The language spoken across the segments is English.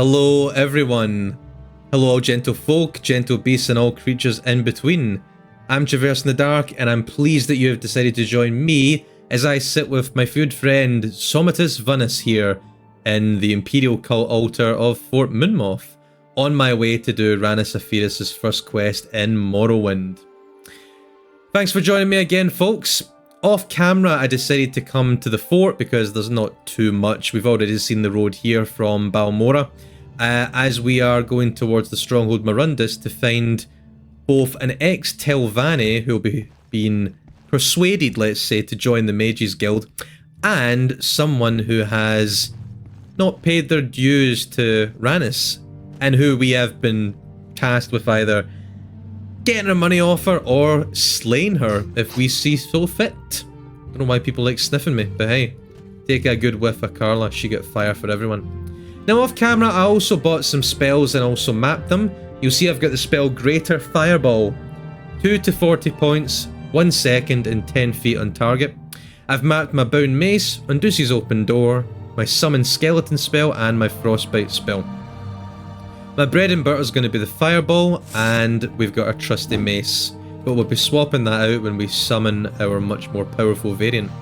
Hello everyone. Hello all gentle folk, gentle beasts and all creatures in between. I'm Traversing the Dark and I'm pleased that you have decided to join me as I sit with my good friend Somatus Vunus here in the Imperial Cult Altar of Fort Moonmoth, on my way to do Rhanis Aphirus' first quest in Morrowind. Thanks for joining me again, folks. Off camera, I decided to come to the fort because there's not too much. We've already seen the road here from Balmora, as we are going towards the stronghold Morundus to find both an ex-Telvanni who will be being persuaded, let's say, to join the Mages Guild, and someone who has not paid their dues to Rhanis, and who we have been tasked with either getting her money off her or slaying her if we see so fit. I don't know why people like sniffing me, but hey, take a good whiff of Karla, she got fire for everyone. Now off camera, I also bought some spells and also mapped them. You'll see I've got the spell Greater Fireball, 2 to 40 points, 1 second and 10 feet on target. I've mapped my Bound Mace, Unduce's Open Door, my Summon Skeleton spell and my Frostbite spell. My bread and butter is going to be the Fireball, and we've got our trusty Mace, but we'll be swapping that out when we summon our much more powerful variant.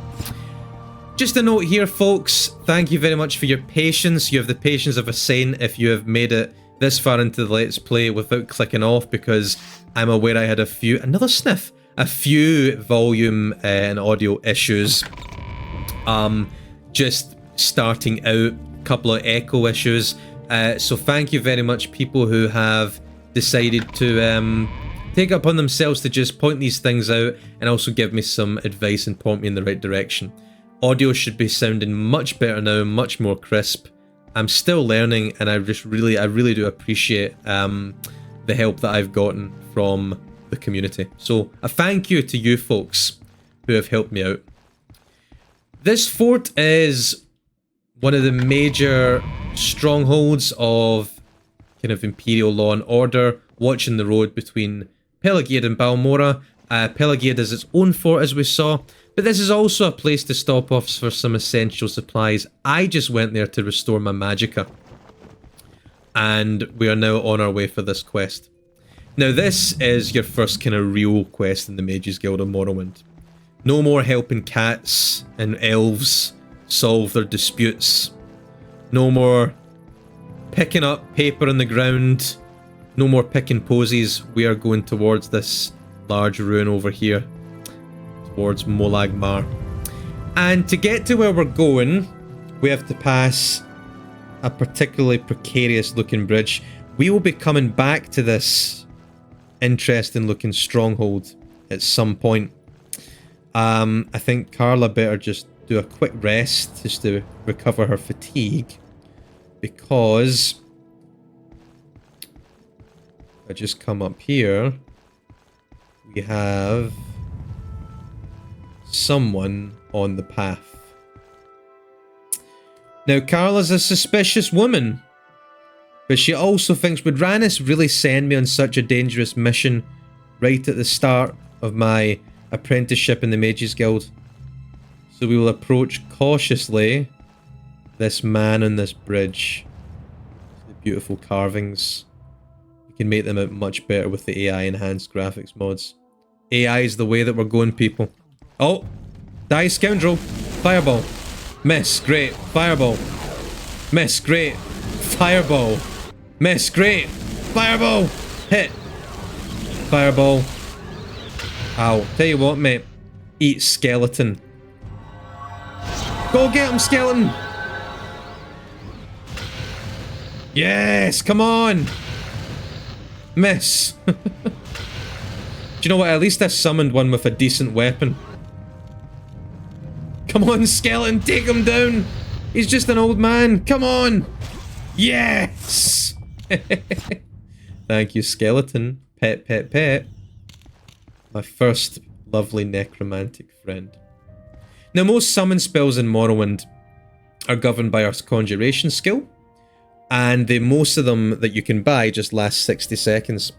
Just a note here, folks, thank you very much for your patience. You have the patience of a saint if you have made it this far into the Let's Play without clicking off, because I'm aware I had a few volume and audio issues. Just starting out, a couple of echo issues. So thank you very much, people who have decided to take it upon themselves to just point these things out and also give me some advice and point me in the right direction. Audio should be sounding much better now, much more crisp. I'm still learning, and I really do appreciate the help that I've gotten from the community. So a thank you to you folks who have helped me out. This fort is one of the major strongholds of kind of Imperial law and order, watching the road between Pelagiad and Balmora. Pelagiad is its own fort, as we saw, but this is also a place to stop off for some essential supplies. I just went there to restore my magicka, and we are now on our way for this quest. Now this is your first kind of real quest in the Mages Guild of Morrowind. No more helping cats and elves solve their disputes. No more picking up paper on the ground. No more picking posies. We are going towards this large ruin over here, towards Molagmar. And to get to where we're going, we have to pass a particularly precarious looking bridge. We will be coming back to this interesting looking stronghold at some point. I think Karla better just do a quick rest just to recover her fatigue, because I just come up here, we have someone on the path. Now Karla's a suspicious woman, but she also thinks, would Rhanis really send me on such a dangerous mission right at the start of my apprenticeship in the Mages Guild? So we will approach cautiously this man on this bridge. The beautiful carvings. We can make them out much better with the AI enhanced graphics mods. AI is the way that we're going, people. Oh! Die, scoundrel! Fireball! Miss, great! Fireball! Miss, great! Fireball! Miss, great! Fireball! Hit! Fireball! Ow. Tell you what, mate. Eat skeleton. Go get him, skeleton! Yes! Come on! Miss! Do you know what? At least I summoned one with a decent weapon. Come on, skeleton! Take him down! He's just an old man! Come on! Yes! Thank you, skeleton. Pet, pet, pet. My first lovely necromantic friend. Now, most summon spells in Morrowind are governed by our conjuration skill, and most of them that you can buy just last 60 seconds.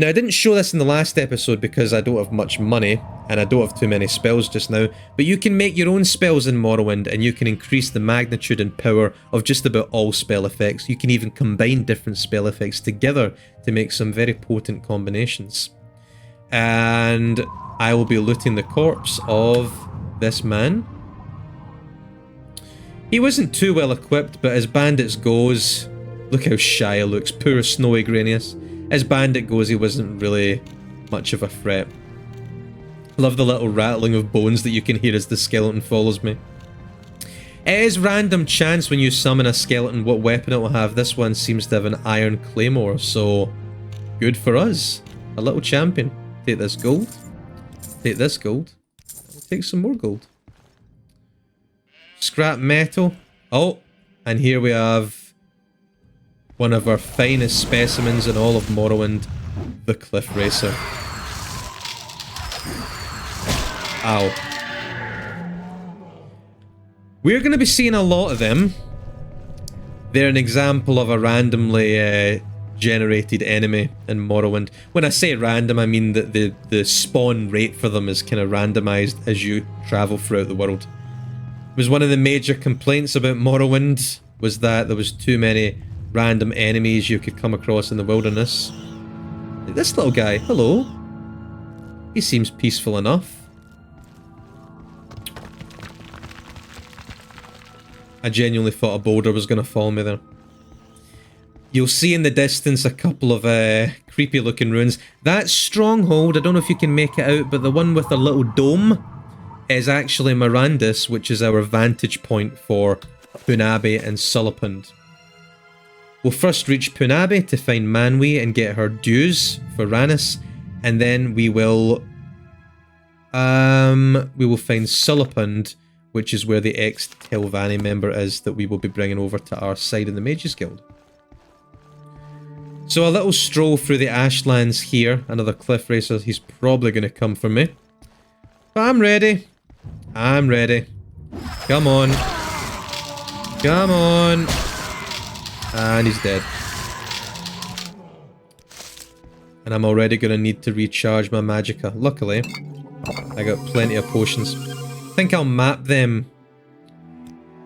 Now, I didn't show this in the last episode because I don't have much money, and I don't have too many spells just now, but you can make your own spells in Morrowind, and you can increase the magnitude and power of just about all spell effects. You can even combine different spell effects together to make some very potent combinations. And I will be looting the corpse of this man. He wasn't too well equipped, but as bandits goes... Look how shy he looks, poor snowy Granius. As bandit goes, he wasn't really much of a threat. Love the little rattling of bones that you can hear as the skeleton follows me. It is random chance when you summon a skeleton what weapon it will have. This one seems to have an iron claymore, so good for us. A little champion. Take this gold. Take this gold. We'll take some more gold. Scrap metal. Oh, and here we have one of our finest specimens in all of Morrowind, the Cliff Racer. Ow. We're going to be seeing a lot of them. They're an example of a randomly generated enemy in Morrowind. When I say random, I mean that the spawn rate for them is kind of randomized as you travel throughout the world. It was one of the major complaints about Morrowind, was that there was too many random enemies you could come across in the wilderness. This little guy, hello. He seems peaceful enough. I genuinely thought a boulder was going to fall me there. You'll see in the distance a couple of creepy looking ruins. That stronghold, I don't know if you can make it out, but the one with a little dome is actually Mirandus, which is our vantage point for Punabe and Sulapund. We'll first reach Punabe to find Manwe and get her dues for Ranis, and then we will find Sulapund, which is where the ex-Telvanni member is that we will be bringing over to our side in the Mages Guild. So a little stroll through the Ashlands here. Another Cliff Racer. He's probably going to come for me. But I'm ready. I'm ready. Come on. Come on. And he's dead. And I'm already going to need to recharge my magicka. Luckily, I got plenty of potions. I think I'll map them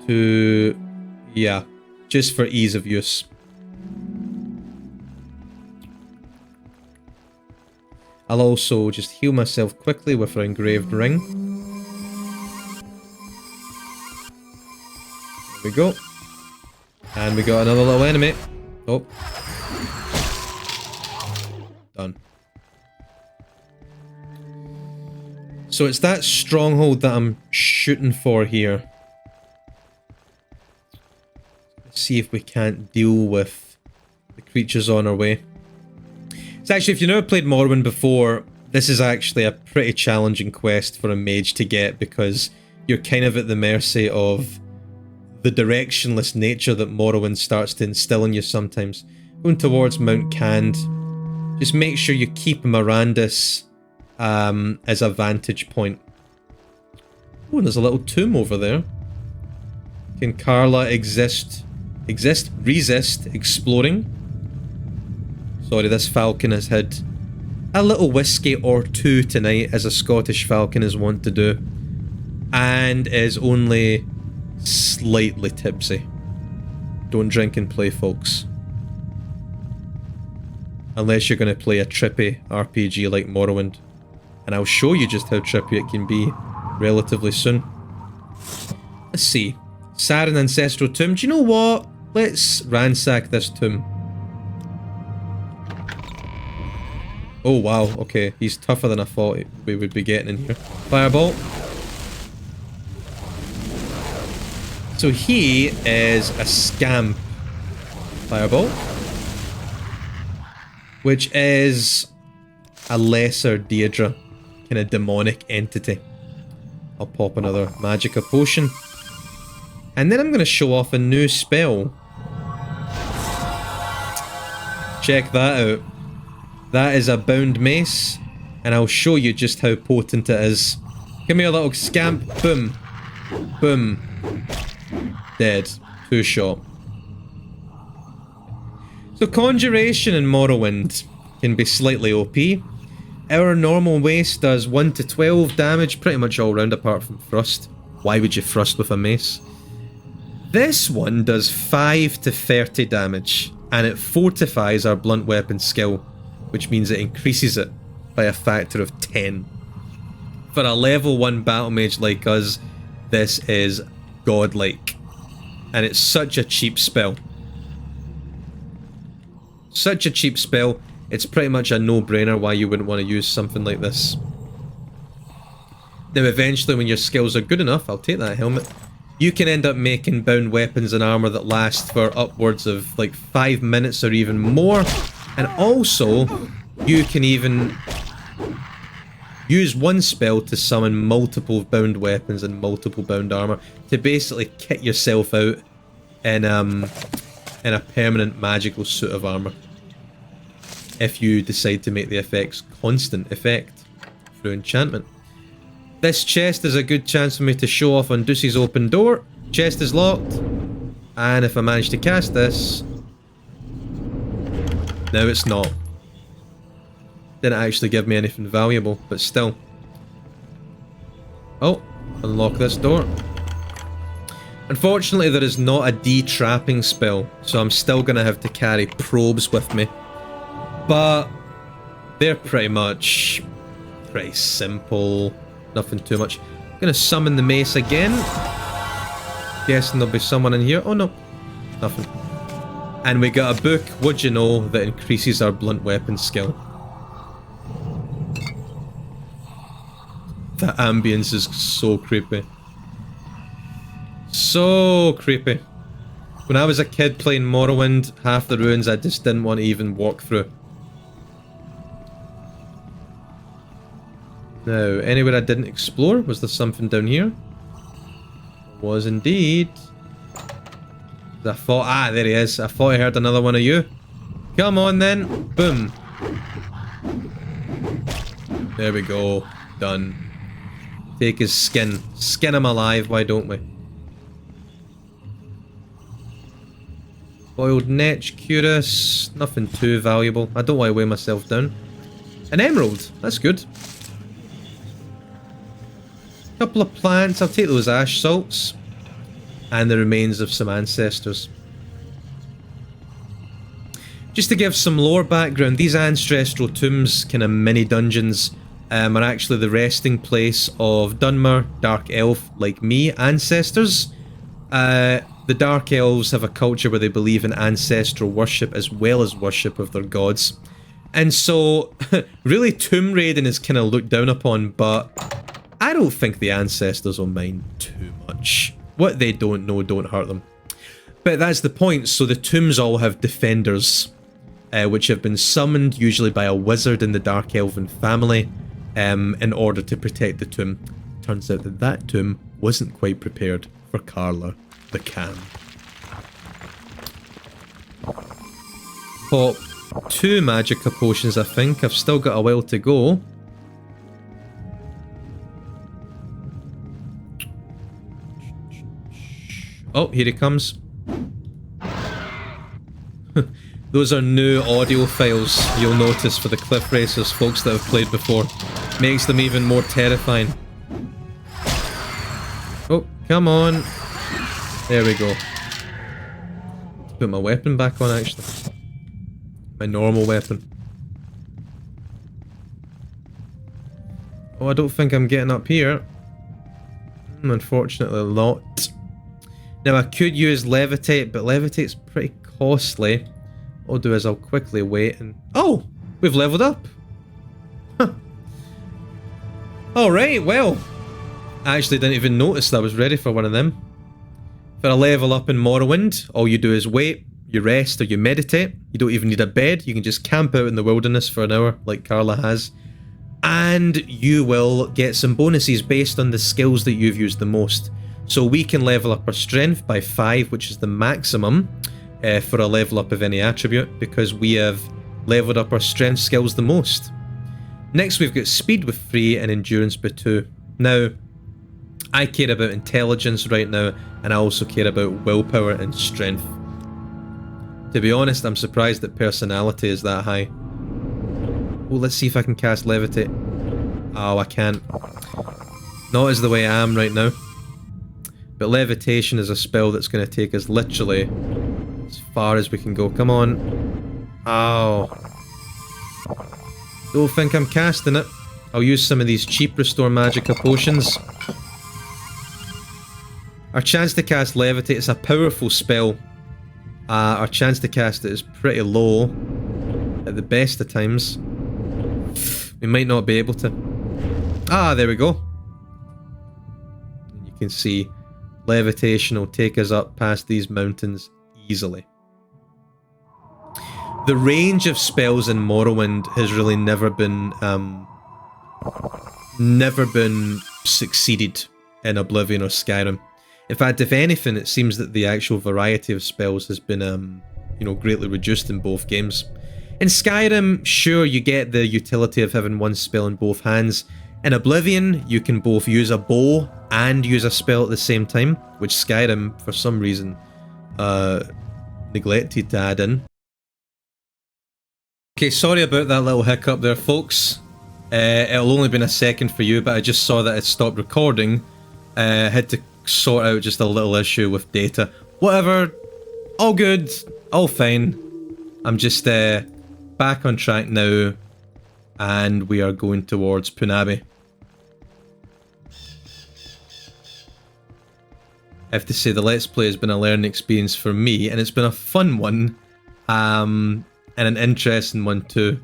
to... yeah, just for ease of use. I'll also just heal myself quickly with our engraved ring. There we go. And we got another little enemy. Oh. Done. So it's that stronghold that I'm shooting for here. Let's see if we can't deal with the creatures on our way. So actually, if you've never played Morrowind before, this is actually a pretty challenging quest for a mage to get, because you're kind of at the mercy of the directionless nature that Morrowind starts to instill in you sometimes. Going towards Mount Cand, just make sure you keep Mirandus as a vantage point. Oh, and there's a little tomb over there. Can Karla resist exploring? Sorry, this falcon has had a little whiskey or two tonight, as a Scottish falcon is wont to do, and is only slightly tipsy. Don't drink and play, folks. Unless you're going to play a trippy RPG like Morrowind. And I'll show you just how trippy it can be relatively soon. Let's see. Sarin Ancestral Tomb. Do you know what? Let's ransack this tomb. Oh wow, okay. He's tougher than I thought we would be getting in here. Fireball. So he is a scamp. Fireball. Which is a lesser Deirdre. Kind of demonic entity. I'll pop another Magicka potion. And then I'm going to show off a new spell. Check that out. That is a bound mace. And I'll show you just how potent it is. Give me a little scamp. Boom. Boom. Dead. Two shot. So Conjuration in Morrowind can be slightly OP. Our normal mace does 1 to 12 damage, pretty much all round apart from thrust. Why would you thrust with a mace? This one does 5 to 30 damage, and it fortifies our blunt weapon skill, which means it increases it by a factor of 10. For a level 1 battle mage like us, this is godlike. And it's such a cheap spell. Such a cheap spell, it's pretty much a no-brainer why you wouldn't want to use something like this. Now eventually when your skills are good enough, I'll take that helmet, you can end up making bound weapons and armor that last for upwards of like 5 minutes or even more. And also, you can even use one spell to summon multiple bound weapons and multiple bound armor to basically kit yourself out in a permanent magical suit of armor. If you decide to make the effects constant effect through enchantment. This chest is a good chance for me to show off on Deuce's open door. Chest is locked. And if I manage to cast this... No, it's not. Didn't actually give me anything valuable, but still. Oh, unlock this door. Unfortunately, there is not a de-trapping spell, so I'm still going to have to carry probes with me. But they're pretty simple. Nothing too much. I'm going to summon the mace again. Guessing there'll be someone in here. Oh no, nothing. And we got a book, would you know, that increases our blunt weapon skill. That ambience is so creepy. So creepy. When I was a kid playing Morrowind, half the ruins I just didn't want to even walk through. Now, anywhere I didn't explore? Was there something down here? Was indeed. I thought, ah, there he is. I thought I heard another one of you. Come on then. Boom. There we go. Done. Take his skin. Skin him alive, why don't we? Boiled netch, cuirass. Nothing too valuable. I don't want to weigh myself down. An emerald. That's good. Couple of plants. I'll take those ash salts. And the remains of some ancestors. Just to give some lore background, these ancestral tombs, kind of mini dungeons, are actually the resting place of Dunmer, Dark Elf, like me, ancestors. The Dark Elves have a culture where they believe in ancestral worship as well as worship of their gods. And so, really tomb raiding is kind of looked down upon, but I don't think the ancestors will mind too much. What they don't know don't hurt them. But that's the point, so the tombs all have defenders, which have been summoned usually by a wizard in the Dark Elven family, in order to protect the tomb. Turns out that that tomb wasn't quite prepared for Karla, the Cam. Pop 2 magicka potions, I think. I've still got a while to go. Oh, here he comes. Those are new audio files, you'll notice, for the Cliff Racers, folks that have played before. Makes them even more terrifying. Oh, come on. There we go. Put my weapon back on, actually. My normal weapon. Oh, I don't think I'm getting up here. Unfortunately not. Now I could use levitate, but levitate's pretty costly. What I'll do is I'll quickly wait and... Oh! We've leveled up! Huh. Alright, well. I actually didn't even notice that I was ready for one of them. For a level up in Morrowind, all you do is wait, you rest or you meditate. You don't even need a bed, you can just camp out in the wilderness for an hour, like Karla has. And you will get some bonuses based on the skills that you've used the most. So we can level up our strength by 5, which is the maximum for a level up of any attribute, because we have leveled up our strength skills the most. Next we've got speed with 3 and endurance by 2. Now, I care about intelligence right now, and I also care about willpower and strength. To be honest, I'm surprised that personality is that high. Oh, let's see if I can cast Levitate. Oh, I can't. Not as the way I am right now. But Levitation is a spell that's going to take us literally as far as we can go. Come on. Ow. Don't think I'm casting it. I'll use some of these cheap Restore Magicka potions. Our chance to cast Levitate is a powerful spell. Our chance to cast it is pretty low at the best of times. We might not be able to. Ah, there we go. You can see Levitation will take us up past these mountains easily. The range of spells in Morrowind has really never been succeeded in Oblivion or Skyrim. In fact, if anything, it seems that the actual variety of spells has been, you know, greatly reduced in both games. In Skyrim, sure, you get the utility of having one spell in both hands. In Oblivion, you can both use a bow and use a spell at the same time, which Skyrim, for some reason, neglected to add in. Okay, sorry about that little hiccup there, folks. It'll only been a second for you, but I just saw that it stopped recording. Had to sort out just a little issue with data. Whatever, all good, all fine. I'm just back on track now, and we are going towards Punabe. I have to say the Let's Play has been a learning experience for me, and it's been a fun one, and an interesting one too,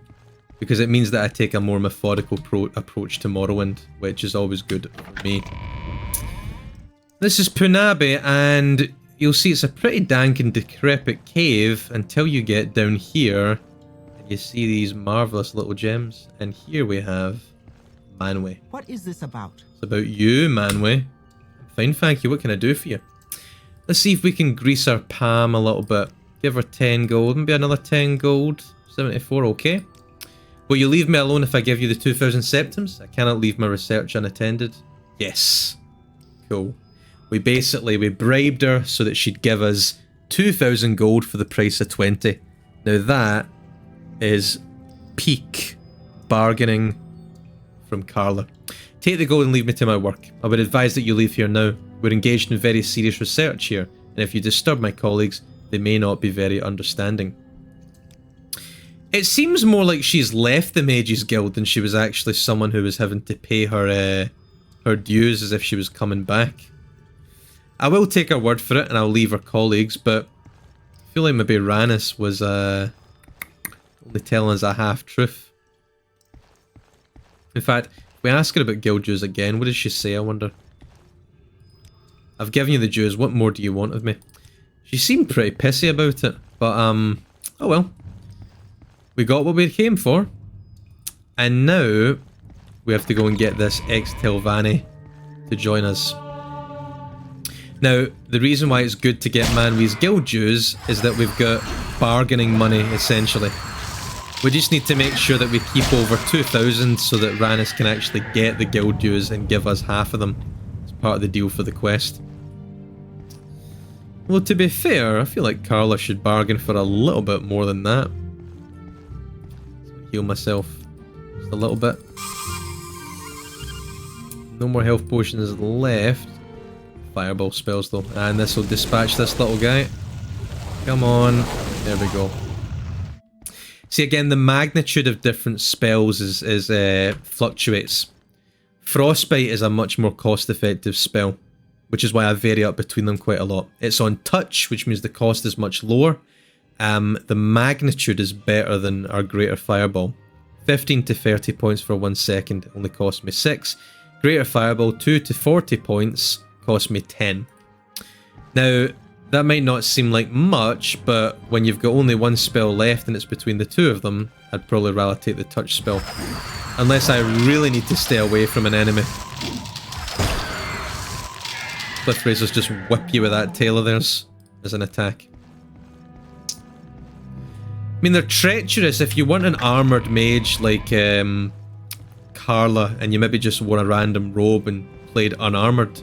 because it means that I take a more methodical approach to Morrowind, which is always good for me. This is Punabe, and you'll see it's a pretty dank and decrepit cave until you get down here, and you see these marvellous little gems. And here we have Manwe. What is this about? It's about you, Manwe. Fine, thank you. What can I do for you? Let's see if we can grease our palm a little bit. Give her 10 gold, maybe another 10 gold. 74, okay. Will you leave me alone if I give you the 2,000 septims? I cannot leave my research unattended. Yes. Cool. We bribed her so that she'd give us 2,000 gold for the price of 20. Now that is peak bargaining from Karla. Take the gold and leave me to my work. I would advise that you leave here now. We're engaged in very serious research here, and if you disturb my colleagues, they may not be very understanding. It seems more like she's left the Mages Guild than she was actually someone who was having to pay her her dues as if she was coming back. I will take her word for it, and I'll leave her colleagues, but I feel like maybe Granius was only telling us a half-truth. In fact, if we ask her about guild dues again, what does she say, I wonder? I've given you the dues, what more do you want of me? She seemed pretty pissy about it, but oh well. We got what we came for. And now, we have to go and get this ex-Telvanni to join us. Now, the reason why it's good to get Manwe's guild dues is that we've got bargaining money, essentially. We just need to make sure that we keep over 2,000 so that Granius can actually get the guild dues and give us half of them. It's part of the deal for the quest. Well, to be fair, I feel like Karla should bargain for a little bit more than that. Heal myself just a little bit. No more health potions left. Fireball spells though, and this will dispatch this little guy. Come on, there we go. See, again, the magnitude of different spells fluctuates. Frostbite is a much more cost-effective spell, which is why I vary up between them quite a lot. It's on touch, which means the cost is much lower. The magnitude is better than our Greater Fireball. 15 to 30 points for 1 second only cost me 6. Greater Fireball, 2 to 40 points. Cost me 10. Now, that might not seem like much, but when you've got only one spell left and it's between the two of them, I'd probably rather take the touch spell. Unless I really need to stay away from an enemy. Cliff Razors just whip you with that tail of theirs as an attack. I mean, they're treacherous. If you want an armoured mage like Karla, and you maybe just wore a random robe and played unarmoured,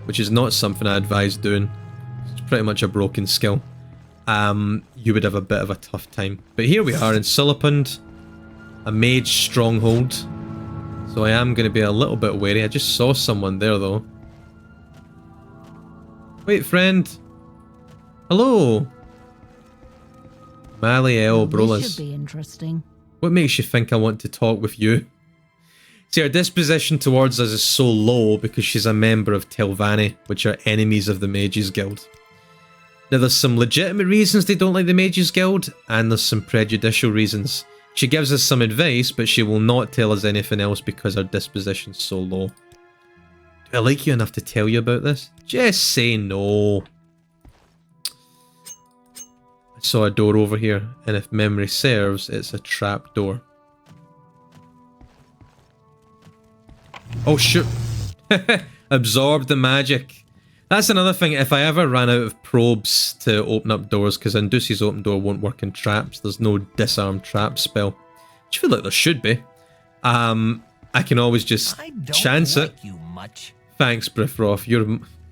which is not something I advise doing. It's pretty much a broken skill. You would have a bit of a tough time. But here we are in Silipund. a mage stronghold. So I am going to be a little bit wary. I just saw someone there though. Wait, friend. Hello. Maliel Brolas. This should be interesting. What makes you think I want to talk with you? See, her disposition towards us is so low because she's a member of Telvanni, which are enemies of the Mages Guild. Now, there's some legitimate reasons they don't like the Mages Guild, and there's some prejudicial reasons. She gives us some advice, but she will not tell us anything else because her disposition's so low. Do I like you enough to tell you about this? Just say no. I saw a door over here, and if memory serves, it's a trap door. Oh shoot. Absorb the magic. That's another thing, if I ever ran out of probes to open up doors, because Indusi's open door won't work in traps, there's no disarm trap spell. Which I feel like there should be. I can always just chance it. You much. Thanks, Brithroth. You're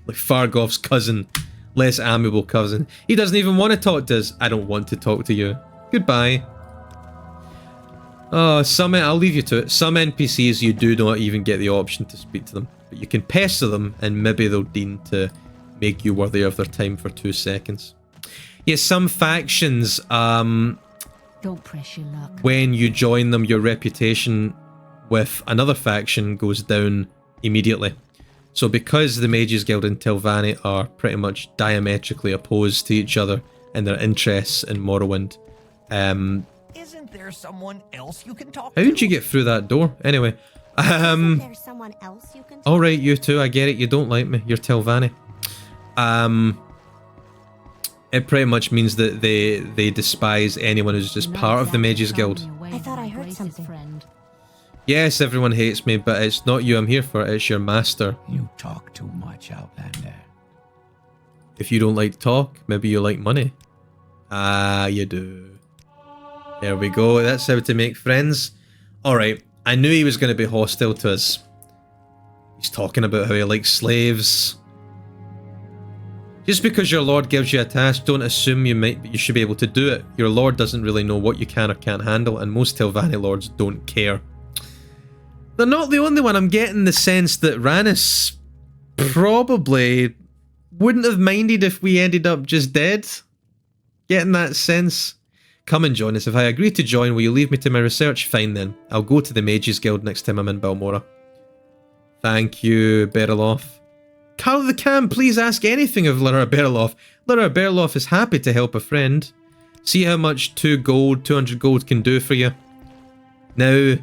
like Fargoth's cousin. Less amiable cousin. He doesn't even want to talk to us. I don't want to talk to you. Goodbye. Oh, I'll leave you to it. Some NPCs you do not even get the option to speak to them. But you can pester them and maybe they'll deign to make you worthy of their time for 2 seconds. Yeah, some factions, Don't press your luck. when you join them, your reputation with another faction goes down immediately. So because the Mages Guild and Telvanni are pretty much diametrically opposed to each other in their interests in Morrowind, Isn't there someone else you can talk how to? did you get through that door? Anyway, Isn't there someone else you can talk alright, you two, I get it, you don't like me, you're Telvanni. It pretty much means that they despise anyone who's just part of the Mages Guild. I thought I heard something. Friend. Yes, everyone hates me, but it's not you I'm here for, it's your master. You talk too much, Outlander. If you don't like talk, maybe you like money. Ah, you do. There we go, that's how to make friends. Alright, I knew he was going to be hostile to us. He's talking about how he likes slaves. Just because your lord gives you a task, don't assume you should be able to do it. Your lord doesn't really know what you can or can't handle, and most Telvanni lords don't care. They're not the only one. I'm getting the sense that Granius probably wouldn't have minded if we ended up just dead. Getting that sense. Come and join us. If I agree to join, will you leave me to my research? Fine then. I'll go to the Mages Guild next time I'm in Balmora. Thank you, Beriloff. Karla the Cam, please ask anything of Lara Beriloff. Lara Beriloff is happy to help a friend. See how much 200 gold can do for you. Now,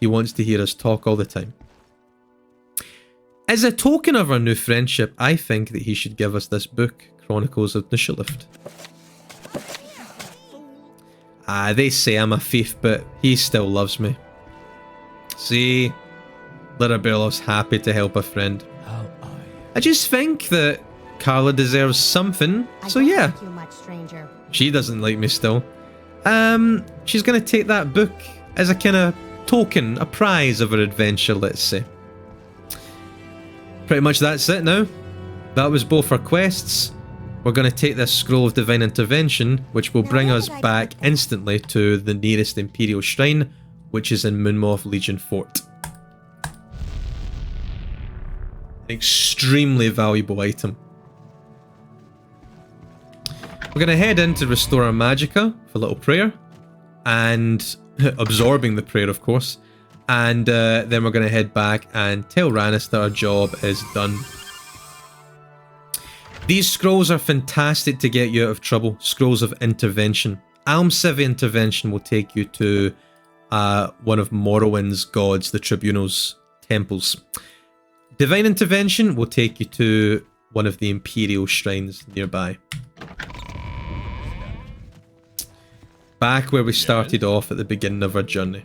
he wants to hear us talk all the time. As a token of our new friendship, I think that he should give us this book, Chronicles of Nishalift. Ah, they say I'm a thief, but he still loves me. See, Lara Beriloff's happy to help a friend. How are you? I just think that Karla deserves something, so yeah. Thank you much, stranger. She doesn't like me still. She's gonna take that book as a kind of token, a prize of her adventure, let's say. Pretty much that's it now. That was both our quests. We're gonna take this Scroll of Divine Intervention, which will bring us back instantly to the nearest Imperial Shrine, which is in Moonmoth Legion Fort. An extremely valuable item. We're going to head in to restore our magicka with a little prayer, and absorbing the prayer, of course, and then we're going to head back and tell Granius that our job is done. These scrolls are fantastic to get you out of trouble. Scrolls of Intervention. Almcivi Intervention will take you to one of Morrowind's gods, the Tribunal's temples. Divine Intervention will take you to one of the Imperial shrines nearby. Back where we started off at the beginning of our journey.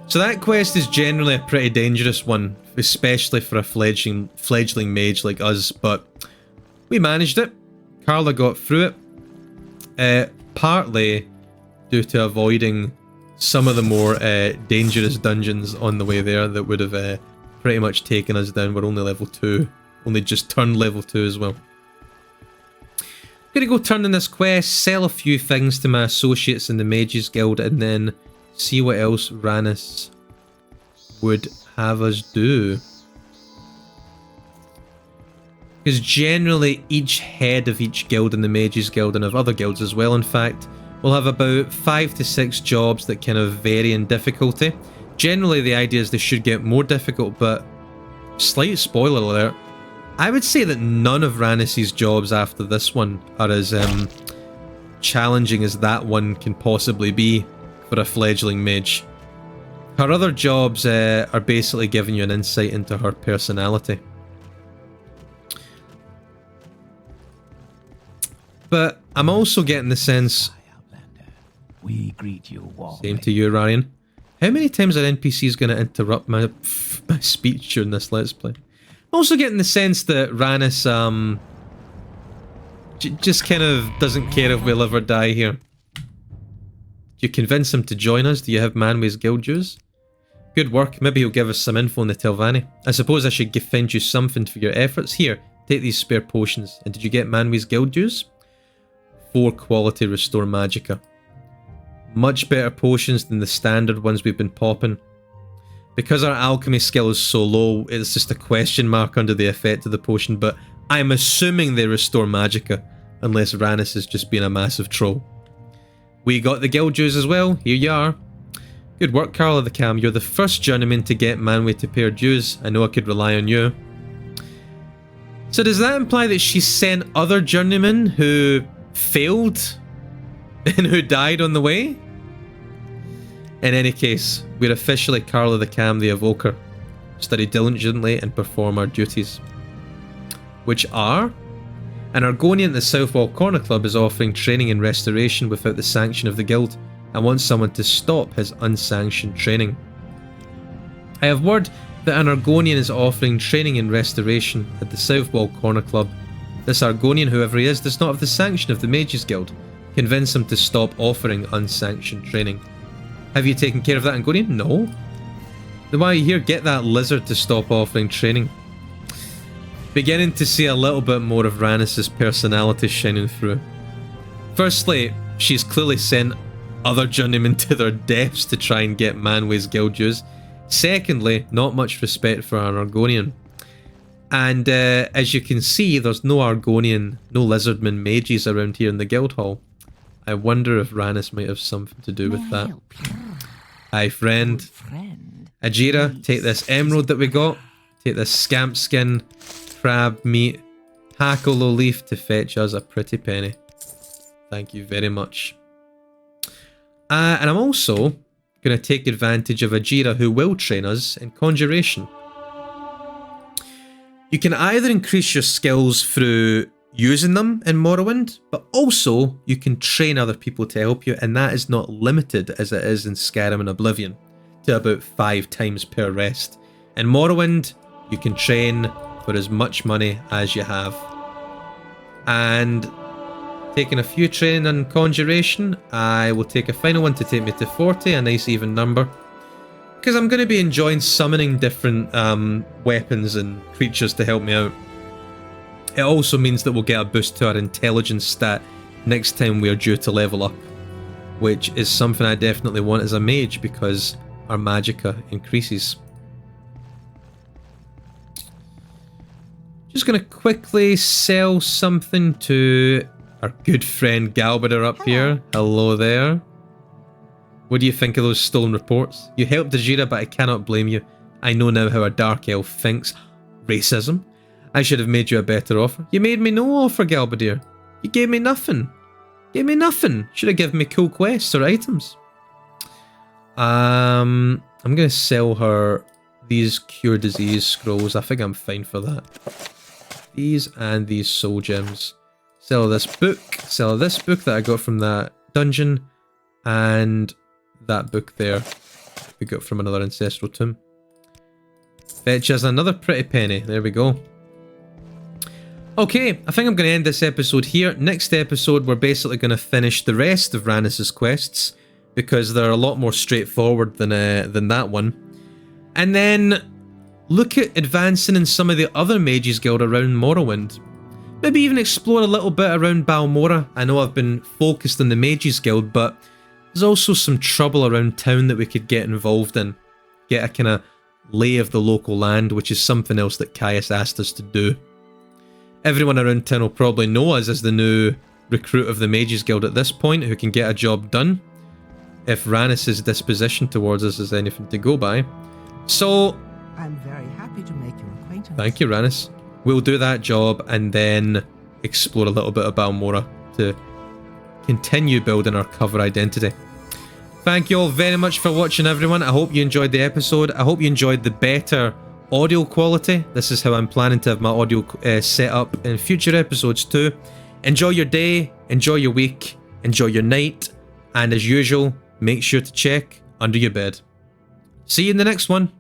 So that quest is generally a pretty dangerous one, especially for a fledgling mage like us, but we managed it. Karla got through it, partly due to avoiding some of the more dangerous dungeons on the way there that would have pretty much taken us down. We're only level 2. Only just turned level 2 as well. I'm gonna go turn in this quest, sell a few things to my associates in the Mages Guild, and then see what else Granius would have us do. Because generally each head of each guild in the Mages Guild, and of other guilds as well in fact, will have about 5 to 6 jobs that kind of vary in difficulty. Generally the idea is they should get more difficult, but slight spoiler alert, I would say that none of Granius's jobs after this one are as challenging as that one can possibly be for a fledgling mage. Her other jobs are basically giving you an insight into her personality. But I'm also getting the sense... We greet you warmly. Same to you, Ryan. How many times are NPCs going to interrupt my speech during this Let's Play? I'm also getting the sense that Granius just kind of doesn't care if we'll ever die here. Do you convince him to join us? Do you have Manway's guild dues? Good work. Maybe he'll give us some info on the Telvanni. I suppose I should find you something for your efforts. Here, take these spare potions. And did you get Manway's guild dues? 4 quality restore magicka. Much better potions than the standard ones we've been popping. Because our alchemy skill is so low, it's just a question mark under the effect of the potion, but I'm assuming they restore magicka, unless Granius is just being a massive troll. We got the guild dues as well, here you are. Good work, Karla the Cam, you're the first journeyman to get Manway to pay her dues. I know I could rely on you. So does that imply that she sent other journeymen who failed and who died on the way? In any case, we're officially Karla the Cam the Evoker. Study diligently and perform our duties. Which are? An Argonian at the Southwall Corner Club is offering training in restoration without the sanction of the guild and wants someone to stop his unsanctioned training. I have word that an Argonian is offering training in restoration at the Southwall Corner Club. This Argonian, whoever he is, does not have the sanction of the Mages Guild. Convince him to stop offering unsanctioned training. Have you taken care of that Argonian? No. Then why are you here? Get that lizard to stop offering training. Beginning to see a little bit more of Granius's personality shining through. Firstly, she's clearly sent other journeymen to their deaths to try and get Manway's guild dues. Secondly, not much respect for an Argonian. And as you can see, there's no Argonian, no lizardman mages around here in the guild hall. I wonder if Granius might have something to do with that. Hi, friend. Ajira, take this emerald that we got. Take this scamp skin, crab meat, hackalo leaf to fetch us a pretty penny. Thank you very much. And I'm also going to take advantage of Ajira, who will train us in conjuration. You can either increase your skills through using them in Morrowind, but also you can train other people to help you, and that is not limited as it is in Skyrim and Oblivion to about 5 times per rest. In Morrowind, you can train for as much money as you have. And taking a few training on conjuration, I will take a final one to take me to 40, a nice even number. Because I'm going to be enjoying summoning different weapons and creatures to help me out. It also means that we'll get a boost to our intelligence stat next time we are due to level up, which is something I definitely want as a mage because our magicka increases. Just going to quickly sell something to our good friend Galbader up here. Hello there. What do you think of those stolen reports? You helped Ajira, but I cannot blame you. I know now how a dark elf thinks. Racism? I should have made you a better offer. You made me no offer, Galbadir. You gave me nothing. Gave me nothing. Should have given me cool quests or items. I'm going to sell her these cure disease scrolls. I think I'm fine for that. These and these soul gems. Sell this book. Sell this book that I got from that dungeon. And that book there we got from another ancestral tomb. Fetch us another pretty penny. There we go. Okay, I think I'm going to end this episode here. Next episode, we're basically going to finish the rest of Granius's quests because they're a lot more straightforward than that one. And then look at advancing in some of the other Mages Guild around Morrowind. Maybe even explore a little bit around Balmora. I know I've been focused on the Mages Guild, but There's also some trouble around town that we could get involved in. Get a kind of lay of the local land, which is something else that Caius asked us to do. Everyone around town will probably know us as the new recruit of the Mages Guild at this point, who can get a job done, if Ranis's disposition towards us is anything to go by. So, I'm very happy to make your acquaintance. thank you, Ranis. We'll do that job and then explore a little bit of Balmora to continue building our cover identity. Thank you all very much for watching, everyone. I hope you enjoyed the episode. I hope you enjoyed the better audio quality. This is how I'm planning to have my audio set up in future episodes too. Enjoy your day, enjoy your week, enjoy your night, and as usual, make sure to check under your bed. See you in the next one.